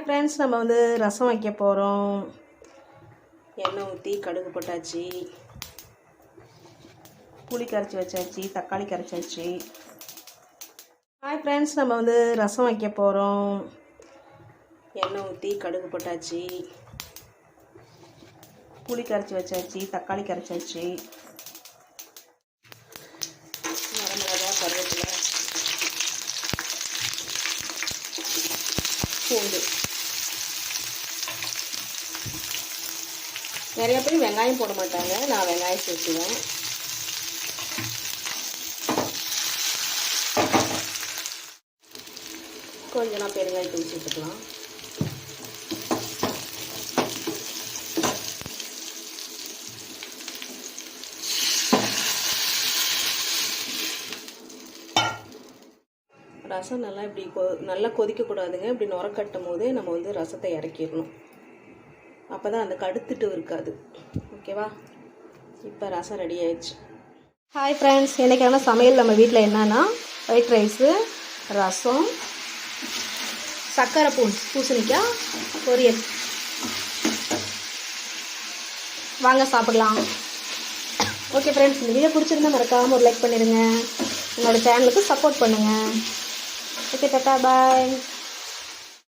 Friends, நம்ம ரசம் வைக்க போகிறோம். எண்ணெய் ஊற்றி கடுகு போட்டாச்சு, புளி கரைச்சி வச்சாச்சு, தக்காளி கரைச்சாச்சு. ஹாய் ஃப்ரெண்ட்ஸ், நம்ம ரசம் வைக்க போகிறோம். எண்ணெய் ஊற்றி கடுகு போட்டாச்சு, புளி கரைச்சி வச்சாச்சு, தக்காளி கரைச்சாச்சு. வரமிளகா, கருவேப்பிலை, பூண்டு. நிறைய பேர் வெங்காயம் போட மாட்டாங்க, நான் வெங்காயம் சேர்த்துவேன். கொஞ்சம் நான் பெருங்காயத்தை ஊற்றி சேர்த்துக்கலாம். ரசம் நல்லா இப்படி நல்லா கொதிக்கக்கூடாதுங்க. இப்படி நுரக்கட்டும் போதே நம்ம ரசத்தை இறக்கிடணும். அப்போ தான் அந்த கடுத்துட்டு இருக்காது. ஓகேவா? இப்போ ரசம் ரெடி ஆயிடுச்சு. ஹாய் ஃப்ரெண்ட்ஸ், இன்றைக்கான சமையல் நம்ம வீட்டில் என்னன்னா ஒயிட் ரைஸு, ரசம், சக்கரை பூசணிக்காய் பொரியல். வாங்க சாப்பிடலாம். ஓகே ஃப்ரெண்ட்ஸ், இந்த வீடியோ பிடிச்சிருந்தா மறக்காமல் ஒரு லைக் பண்ணிடுங்க. என்னோடய சேனலுக்கு சப்போர்ட் பண்ணுங்கள். ஓகே, டாடா, பாய்.